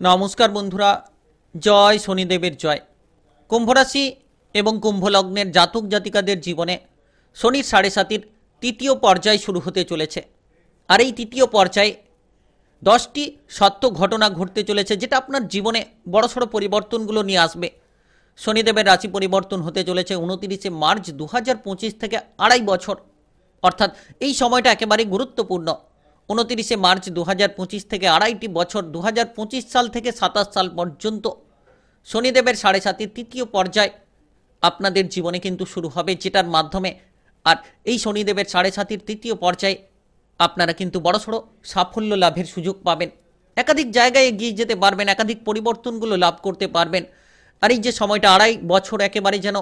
নমস্কার বন্ধুরা, জয় শনিদেবের জয়। কুম্ভ রাশি এবং কুম্ভ লগ্নের জাতক জাতিকাদের জীবনে শনির ৭.৫-র তৃতীয় পর্যায় শুরু হতে চলেছে। আর এই তৃতীয় পর্যায়ে 10টি সত্য ঘটনা ঘটতে চলেছে, যেটা আপনার জীবনে বড়সড় পরিবর্তনগুলো নিয়ে আসবে। শনিদেবের রাশি পরিবর্তন হতে চলেছে 29শে মার্চ 2025 থেকে 2.5 বছর, অর্থাৎ এই সময়টা একেবারে গুরুত্বপূর্ণ। 29শে মার্চ 2025 থেকে 2.5টি বছর 2025 সাল থেকে 27 সাল পর্যন্ত শনিদেবের ৭.৫-র তৃতীয় পর্যায় আপনাদের জীবনে কিন্তু শুরু হবে, যেটার মাধ্যমে আর এই শনিদেবের ৭.৫-র তৃতীয় পর্যায়ে আপনারা কিন্তু বড়সড় সাফল্য লাভের সুযোগ পাবেন। একাধিক জায়গায় এগিয়ে যেতে পারবেন, একাধিক পরিবর্তনগুলো লাভ করতে পারবেন। আর এই যে সময়টা 2.5 বছর একেবারে যেন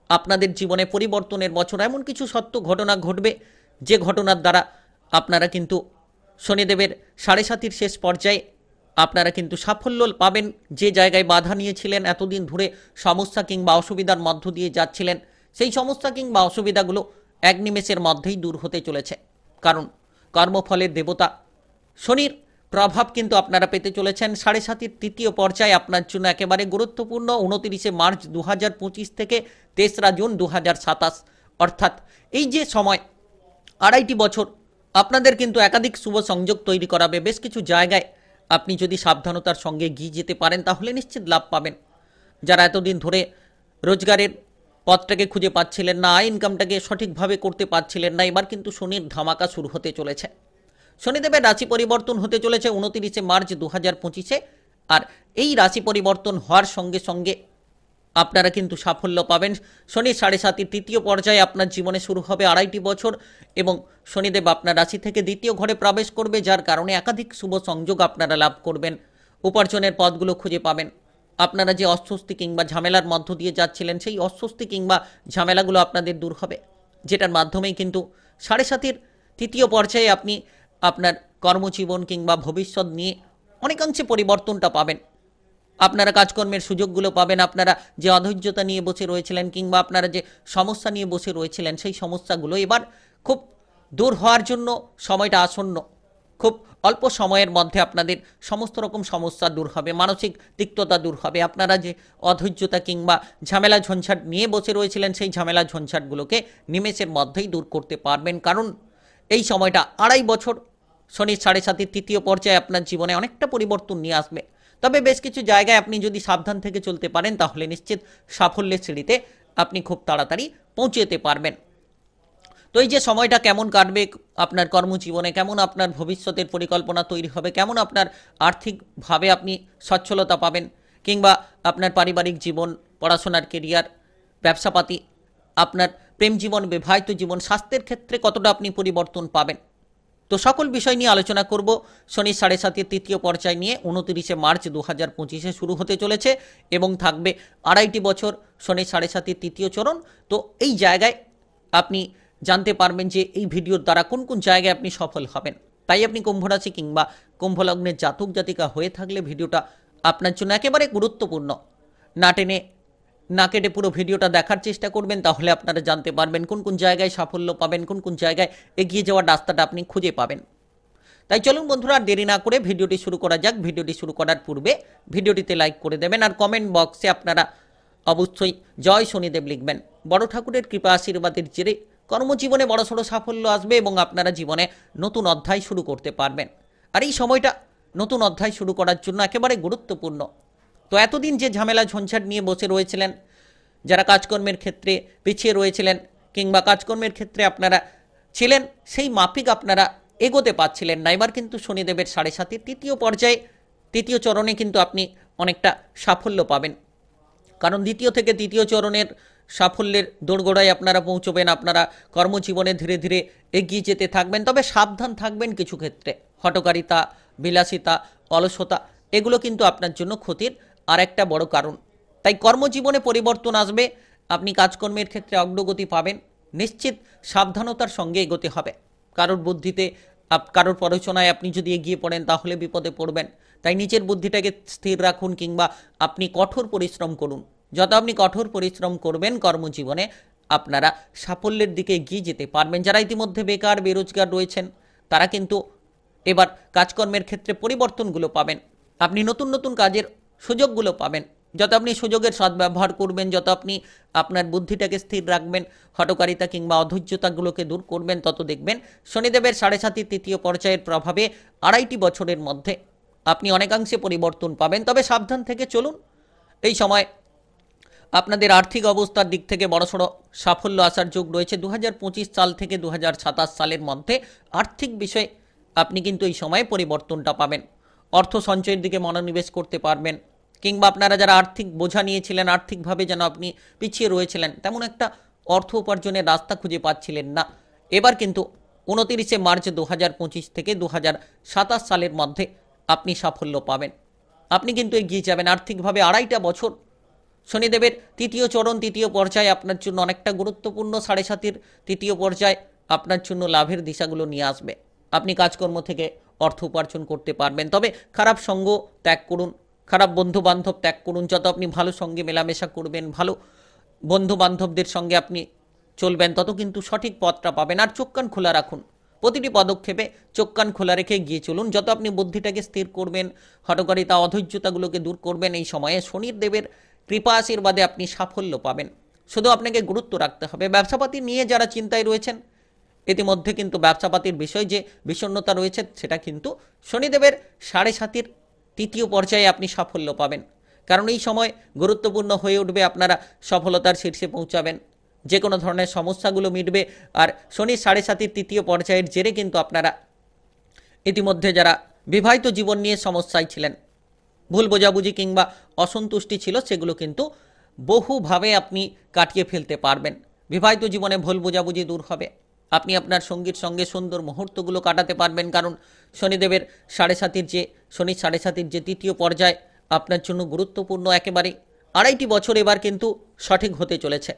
আপনাদের জীবনে পরিবর্তনের বছর, এমন কিছু সত্য ঘটনা ঘটবে যে ঘটনার দ্বারা আপনারা কিন্তু শনিদেবের ৭.৫-র শেষ পর্যায়ে আপনারা কিন্তু সাফল্য পাবেন। যে জায়গায় বাধা নিয়েছিলেন, এতদিন ধরে সমস্যা কিংবা অসুবিধার মধ্য দিয়ে যাচ্ছিলেন, সেই সমস্যা কিংবা অসুবিধাগুলো এক নিমেষের মধ্যেই দূর হতে চলেছে। কারণ কর্মফলের দেবতা শনির প্রভাব কিন্তু আপনারা পেতে চলেছেন। ৭.৫-র তৃতীয় পর্যায়ে আপনার জন্য একেবারে গুরুত্বপূর্ণ 29শে মার্চ 2025 থেকে 3রা জুন 2027, অর্থাৎ এই যে সময় 2.5টি বছর আপনাদের কিন্তু একাধিক শুভ সংযোগ তৈরি করাবে। বেশ কিছু জায়গায় আপনি যদি সাবধানতার সঙ্গে এগিয়ে যেতে পারেন তাহলে নিশ্চিত লাভ পাবেন। যারা এতদিন ধরে রোজগারের পথটাকে খুঁজে পাচ্ছিলেন না, আয় ইনকামটাকে সঠিকভাবে করতে পারছিলেন না, এবার কিন্তু শনির ধামাকা শুরু হতে চলেছে। শনিদেবের রাশি পরিবর্তন হতে চলেছে 29শে মার্চ 2025-এ। আর এই রাশি পরিবর্তন হওয়ার সঙ্গে সঙ্গে আপনারা কিন্তু সাফল্য পাবেন। শনির ৭.৫-র তৃতীয় পর্যায়ে আপনার জীবনে শুরু হবে 2.5টি বছর, এবং শনিদেব আপনার রাশি থেকে দ্বিতীয় ঘরে প্রবেশ করবে, যার কারণে একাধিক শুভ সংযোগ আপনারা লাভ করবেন। উপার্জনের পথগুলো খুঁজে পাবেন। আপনারা যে অস্বস্তি কিংবা ঝামেলার মধ্য দিয়ে যাচ্ছিলেন, সেই অস্বস্তি কিংবা ঝামেলাগুলো আপনাদের দূর হবে, যেটার মাধ্যমেই কিন্তু ৭.৫-র তৃতীয় পর্যায়ে আপনি আপনার কর্মজীবন কিংবা ভবিষ্যৎ নিয়ে অনেকাংশে পরিবর্তনটা পাবেন। আপনারা কাজকর্মের সুযোগগুলো পাবেন। আপনারা যে অধৈর্যতা নিয়ে বসে রয়েছিলেন কিংবা আপনারা যে সমস্যা নিয়ে বসে রয়েছিলেন, সেই সমস্যাগুলো এবার খুব দূর হওয়ার জন্য সময়টা আসন্ন। খুব অল্প সময়ের মধ্যে আপনাদের সমস্ত রকম সমস্যা দূর হবে, মানসিক তিক্ততা দূর হবে। আপনারা যে অধৈর্যতা কিংবা ঝামেলা ঝঞ্ঝাট নিয়ে বসে রয়েছিলেন, সেই ঝামেলা ঝঞ্ঝাটগুলোকে নিমেষের মধ্যেই দূর করতে পারবেন। কারণ এই সময়টা 2.5 বছর শনির ৭.৫-র তৃতীয় পর্যায়ে আপনার জীবনে অনেকটা পরিবর্তন নিয়ে আসবে। তবে বেশ কিছু জায়গায় আপনি যদি সাবধান থেকে চলতে পারেন তাহলে নিশ্চিত সাফল্যের সিঁড়িতে আপনি খুব তাড়াতাড়ি পৌঁছে যেতে পারবেন। তো এই যে সময়টা কেমন কাটবে আপনার কর্মজীবনে, কেমন আপনার ভবিষ্যতের পরিকল্পনা তৈরি হবে, কেমন আপনার আর্থিকভাবে আপনি সচ্ছলতা পাবেন, কিংবা আপনার পারিবারিক জীবন, পড়াশোনার কেরিয়ার, ব্যবসাপাতি, আপনার প্রেম জীবন, বিবাহিত জীবন, স্বাস্থ্যের ক্ষেত্রে কতটা আপনি পরিবর্তন পাবেন, তো সকল বিষয় নিয়ে আলোচনা করব। শনির ৭.৫-র তৃতীয় পর্যায় নিয়ে 29শে মার্চ 2025-এ শুরু হতে চলেছে এবং থাকবে 2.5টি বছর শনির ৭.৫-র তৃতীয় চরণ। তো এই জায়গায় আপনি জানতে পারবেন যে এই ভিডিওর দ্বারা কোন কোন জায়গায় আপনি সফল হবেন। তাই আপনি কুম্ভ রাশি কিংবা কুম্ভ লগ্নের জাতক জাতিকা হয়ে থাকলে ভিডিওটা আপনার জন্য একেবারে গুরুত্বপূর্ণ। না টেনে না কেটে পুরো ভিডিওটা দেখার চেষ্টা করবেন, তাহলে আপনারা জানতে পারবেন কোন কোন জায়গায় সাফল্য পাবেন, কোন কোন জায়গায় এগিয়ে যাওয়ার রাস্তাটা আপনি খুঁজে পাবেন। তাই চলুন বন্ধুরা, দেরি না করে ভিডিওটি শুরু করা যাক। ভিডিওটি শুরু করার পূর্বে ভিডিওটিতে লাইক করে দেবেন, আর কমেন্ট বক্সে আপনারা অবশ্যই জয় শনিদেব লিখবেন। বড় ঠাকুরের কৃপা আশীর্বাদের জেরে কর্মজীবনে বড়সড় সাফল্য আসবে এবং আপনারা জীবনে নতুন অধ্যায় শুরু করতে পারবেন। আর এই সময়টা নতুন অধ্যায় শুরু করার জন্য একেবারে গুরুত্বপূর্ণ। তো এতদিন যে ঝামেলা ঝঞ্ঝাট নিয়ে বসে রয়েছিলেন, যারা কাজকর্মের ক্ষেত্রে পিছিয়ে রয়েছিলেন কিংবা কাজকর্মের ক্ষেত্রে আপনারা ছিলেন সেই মাফিক আপনারা এগোতে পারছিলেন না, এবার কিন্তু শনিদেবের ৭.৫-র তৃতীয় পর্যায়ে তৃতীয় চরণে কিন্তু আপনি অনেকটা সাফল্য পাবেন। কারণ দ্বিতীয় থেকে তৃতীয় চরণের সাফল্যের দোরগোড়ায় আপনারা পৌঁছবেন। আপনারা কর্মজীবনে ধীরে ধীরে এগিয়ে যেতে থাকবেন, তবে সাবধান থাকবেন কিছু ক্ষেত্রে। হঠকারিতা, বিলাসিতা, অলসতা এগুলো কিন্তু আপনার জন্য ক্ষতির আর একটা বড় কারণ। তাই কর্মজীবনে পরিবর্তন আসবে, আপনি কাজকর্মের ক্ষেত্রে অগ্রগতি পাবেন। নিশ্চিত সাবধানতার সঙ্গে এগোতে হবে। কারোর বুদ্ধিতে, কারোর প্ররোচনায় আপনি যদি এগিয়ে পড়েন তাহলে বিপদে পড়বেন। তাই নিজের বুদ্ধিটাকে স্থির রাখুন কিংবা আপনি কঠোর পরিশ্রম করুন। যত আপনি কঠোর পরিশ্রম করবেন কর্মজীবনে, আপনারা সাফল্যের দিকে এগিয়ে যেতে পারবেন। যারা ইতিমধ্যে বেকার বেরোজগার রয়েছেন তারা কিন্তু এবার কাজকর্মের ক্ষেত্রে পরিবর্তনগুলো পাবেন। আপনি নতুন নতুন কাজের সুযোগগুলো পাবেন। যত আপনি সুযোগের সদ্ব্যবহার করবেন, যত আপনি আপনার বুদ্ধিটাকে স্থির রাখবেন, হঠকারিতা কিংবা অধৈর্যতাগুলোকে দূর করবেন, তত দেখবেন শনিদেবের 7.5 তৃতীয় পর্যায়ের প্রভাবে 2.5 বছরের মধ্যে আপনি অনেকাংশে পরিবর্তন পাবেন। তবে সাবধান থেকে চলুন। এই সময় আপনাদের আর্থিক অবস্থার দিক থেকে বড়সড় সাফল্য আসার যোগ রয়েছে। 2025 সাল থেকে 2027 সালের মধ্যে আর্থিক বিষয়ে আপনি কিন্তু এই সময়ে পরিবর্তনটা পাবেন। অর্থ সঞ্চয়ের দিকে মনোনিবেশ করতে পারবেন, কিংবা আপনারা যারা আর্থিক বোঝা নিয়েছিলেন, আর্থিকভাবে যেন আপনি পিছিয়ে রয়েছিলেন, তেমন একটা অর্থ উপার্জনের রাস্তা খুঁজে পাচ্ছিলেন না, এবার কিন্তু 29 মার্চ 2025 থেকে 2027 সালের মধ্যে আপনি সাফল্য পাবেন। আপনি কিন্তু এগিয়ে যাবেন আর্থিকভাবে। 2.5টা বছর শনিদেবের তৃতীয় চরণ, তৃতীয় পর্যায়ে আপনার জন্য অনেকটা গুরুত্বপূর্ণ। 7.5 তৃতীয় পর্যায়ে আপনার জন্য লাভের দিশাগুলো নিয়ে আসবে। আপনি কাজকর্ম থেকে অর্থ উপার্জন করতে পারবেন। তবে খারাপ সঙ্গ ত্যাগ করুন, খারাপ বন্ধু বান্ধব ত্যাগ করুন। যত আপনি ভালো সঙ্গে মেলামেশা করবেন, ভালো বন্ধু বান্ধবদের সঙ্গে আপনি চলবেন, তত কিন্তু সঠিক পথটা পাবেন। আর চোখ কান খোলা রাখুন, প্রতিটি পদক্ষেপে চোখ কান খোলা রেখে গিয়ে চলুন। যত আপনি বুদ্ধিটাকে স্থির করবেন, হঠকারিতা অধৈর্যতাগুলোকে দূর করবেন, এই সময়ে শনিদেবের কৃপা আশীর্বাদে আপনি সাফল্য পাবেন। শুধু আপনাকে গুরুত্ব রাখতে হবে। ব্যবসাপাতি নিয়ে যারা চিন্তায় রয়েছেন, ইতিমধ্যে কিন্তু ব্যবসাপাতির বিষয় যে বিষণ্ণতা রয়েছে, সেটা কিন্তু শনিদেবের 7.5 তৃতীয় পর্যায়ে আপনি সাফল্য পাবেন। কারণ এই সময় গুরুত্বপূর্ণ হয়ে উঠবে, আপনারা সফলতার শীর্ষে পৌঁছাবেন, যে কোনো ধরনের সমস্যাগুলো মিটবে। আর শনির 7.5 তৃতীয় পর্যায়ের জেরে কিন্তু আপনারা ইতিমধ্যে যারা বিবাহিত জীবন নিয়ে সমস্যায় ছিলেন, ভুল বোঝাবুঝি কিংবা অসন্তুষ্টি ছিল, সেগুলো কিন্তু বহুভাবে আপনি কাটিয়ে ফেলতে পারবেন। বিবাহিত জীবনে ভুল বোঝাবুঝি দূর হবে, আপনি আপনার সঙ্গীর সঙ্গে সুন্দর মুহূর্তগুলো কাটাতে পারবেন। কারণ শনিদেবের 7.5 যে তৃতীয় পর্যায় আপনার জন্য গুরুত্বপূর্ণ একেবারে। 2.5 বছর এবার কিন্তু সঠিক হতে চলেছে।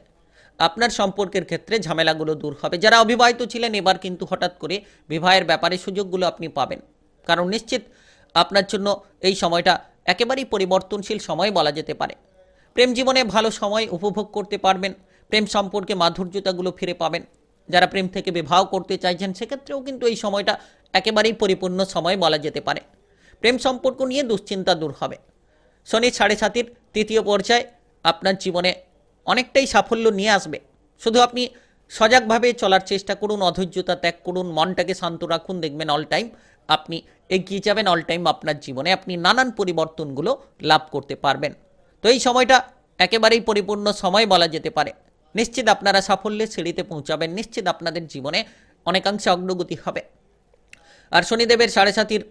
আপনার সম্পর্কের ক্ষেত্রে ঝামেলাগুলো দূর হবে। যারা অবিবাহিত ছিলেন, এবার কিন্তু হঠাৎ করে বিবাহের ব্যাপারে সুযোগগুলো আপনি পাবেন। কারণ নিশ্চিত আপনার জন্য এই সময়টা একেবারেই পরিবর্তনশীল সময় বলা যেতে পারে। প্রেম জীবনে ভালো সময় উপভোগ করতে পারবেন, প্রেম সম্পর্কে মাধুর্যতাগুলো ফিরে পাবেন। যারা প্রেম থেকে বিবাহ করতে চাইছেন, সেক্ষেত্রেও কিন্তু এই সময়টা একেবারেই পরিপূর্ণ সময় বলা যেতে পারে। প্রেম সম্পর্ক নিয়ে দুশ্চিন্তা দূর হবে। শনি 7.5 তৃতীয় পর্যায়ে আপনার জীবনে অনেকটাই সাফল্য নিয়ে আসবে। শুধু আপনি সজাগভাবে চলার চেষ্টা করুন, অধৈর্যতা ত্যাগ করুন, মনটাকে শান্ত রাখুন, দেখবেন অল টাইম আপনি এগিয়ে যাবেন। অল টাইম আপনার জীবনে আপনি নানান পরিবর্তনগুলো লাভ করতে পারবেন। তো এই সময়টা একেবারেই পরিপূর্ণ সময় বলা যেতে পারে। নিশ্চিত আপনারা সাফল্যের সিঁড়িতে পৌঁছাবেন, নিশ্চিত আপনাদের জীবনে অনেকাংশে অগ্রগতি হবে। আর শনিদেবের 7.5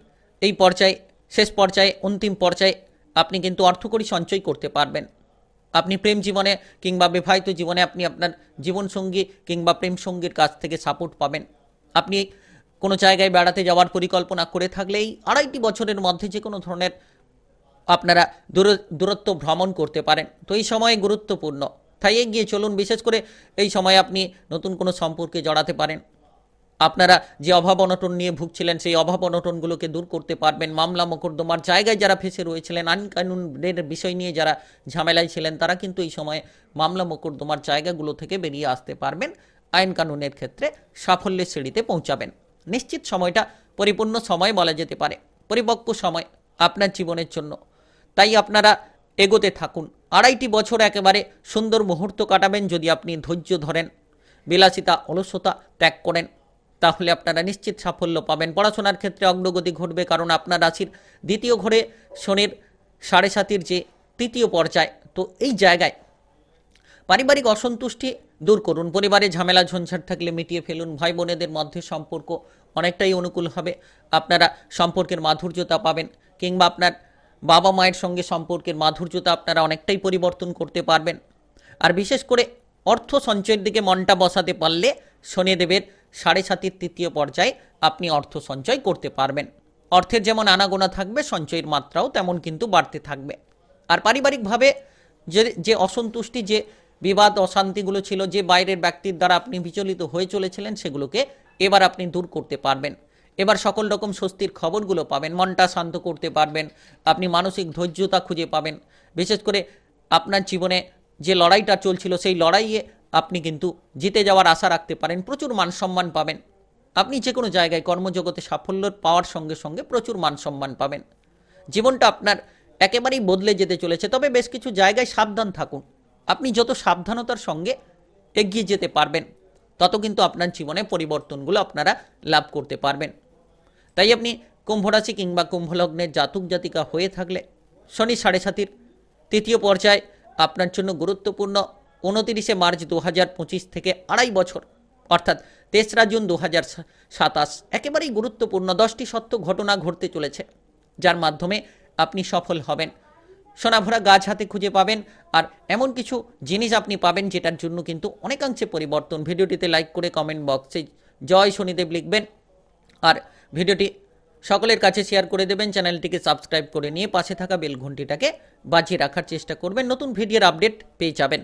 এই পর্যায়ে, শেষ পর্যায়ে, অন্তিম পর্যায়ে আপনি কিন্তু অর্থকরী সঞ্চয় করতে পারবেন। আপনি প্রেম জীবনে কিংবা বিবাহিত জীবনে আপনি আপনার জীবনসঙ্গী কিংবা প্রেম সঙ্গীর কাছ থেকে সাপোর্ট পাবেন। আপনি কোনো জায়গায় বেড়াতে যাওয়ার পরিকল্পনা করে থাকলে এই 2.5 বছরের মধ্যে যে কোনো ধরনের আপনারা দূরত্ব ভ্রমণ করতে পারেন। তো এই সময় গুরুত্বপূর্ণ, তাই এগিয়ে চলুন। বিশেষ করে এই সময় আপনি নতুন কোনো সম্পর্কে জড়াতে পারেন। আপনারা যে অভাব অনটন নিয়ে ভুগছিলেন, সেই অভাব অনটনগুলোকে দূর করতে পারবেন। মামলা মোকদ্দমার জায়গায় যারা ফেসে রয়েছিলেন, আইন কানুনের বিষয় নিয়ে যারা ঝামেলায় ছিলেন, তারা কিন্তু এই সময়ে মামলা মোকদ্দমার জায়গাগুলো থেকে বেরিয়ে আসতে পারবেন। আইন কানুনের ক্ষেত্রে সাফল্যের সিঁড়িতে পৌঁছাবেন। নিশ্চিত সময়টা পরিপূর্ণ সময় বলা যেতে পারে, পরিপক্ক সময় আপনার জীবনের জন্য। তাই আপনারা এগোতে থাকুন। 2.5 বছর একেবারে সুন্দর মুহূর্ত কাটাবেন যদি আপনি ধৈর্য ধরেন, বিলাসিতা অলসতা ত্যাগ করেন, তাহলে আপনারা নিশ্চিত সাফল্য পাবেন। পড়াশোনার ক্ষেত্রে অগ্রগতি ঘটবে, কারণ আপনার রাশির দ্বিতীয় ঘরে শনির 7.5 যে তৃতীয় পর্যায়। তো এই জায়গায় পারিবারিক অসন্তুষ্টি দূর করুন, পরিবারে ঝামেলা ঝঞ্ঝাট থাকলে মিটিয়ে ফেলুন। ভাই বোনেদের মধ্যে সম্পর্ক অনেকটাই অনুকূল হবে, আপনারা সম্পর্কের মাধুর্যতা পাবেন, কিংবা আপনার বাবা মায়ের সঙ্গে সম্পর্কের মাধুর্যতা আপনারা অনেকটাই পরিবর্তন করতে পারবেন। আর বিশেষ করে অর্থ সঞ্চয়ের দিকে মনটা বসাতে পারলে শনিদেবের 7.5 তৃতীয় পর্যায়ে আপনি অর্থ সঞ্চয় করতে পারবেন। অর্থের যেমন আনাগোনা থাকবে, সঞ্চয়ের মাত্রাও তেমন কিন্তু বাড়তে থাকবে। আর পারিবারিকভাবে যে অসন্তুষ্টি, যে বিবাদ অশান্তিগুলো ছিল, যে বাইরের ব্যক্তির দ্বারা আপনি বিচলিত হয়ে চলেছিলেন, সেগুলোকে এবার আপনি দূর করতে পারবেন। এবার সকল রকম স্বস্তির খবরগুলো পাবেন, মনটা শান্ত করতে পারবেন, আপনি মানসিক ধৈর্যতা খুঁজে পাবেন। বিশেষ করে আপনার জীবনে যে লড়াইটা চলছিল, সেই লড়াইয়ে আপনি কিন্তু জিতে যাওয়ার আশা রাখতে পারেন। প্রচুর মান সম্মান পাবেন। আপনি যে কোনো জায়গায় কর্মজগতে সাফল্য পাওয়ার সঙ্গে সঙ্গে প্রচুর মান সম্মান পাবেন। জীবনটা আপনার একেবারেই বদলে যেতে চলেছে। তবে বেশ কিছু জায়গায় সাবধান থাকুন। আপনি যত সাবধানতার সঙ্গে এগিয়ে যেতে পারবেন, তত কিন্তু আপনার জীবনে পরিবর্তনগুলো আপনারা লাভ করতে পারবেন। তাই আপনি কুম্ভ রাশি কিংবা কুম্ভ লগ্নের জাতক জাতিকা হয়ে থাকলে শনি 7.5 তৃতীয় পর্যায় আপনার জন্য গুরুত্বপূর্ণ। 29 মার্চ 2025 থেকে 2.5 বছর, অর্থাৎ 3রা জুন 2027 একেবারেই গুরুত্বপূর্ণ 10টি সত্য ঘটনা ঘটতে চলেছে, যার মাধ্যমে আপনি সফল হবেন। সোনাভরা গাছ হাতে খুঁজে পাবেন, আর এমন কিছু জিনিস আপনি পাবেন যেটার জন্য কিন্তু অনেকাংশে পরিবর্তন। ভিডিওটিতে লাইক করে কমেন্ট বক্সে জয় শনিদেব লিখবেন, আর ভিডিওটি সকলের কাছে শেয়ার করে দেবেন। চ্যানেলটিকে সাবস্ক্রাইব করে নিয়ে পাশে থাকা বেল ঘন্টিটাকে বাজিয়ে রাখার চেষ্টা করবেন, নতুন ভিডিওর আপডেট পেয়ে যাবেন।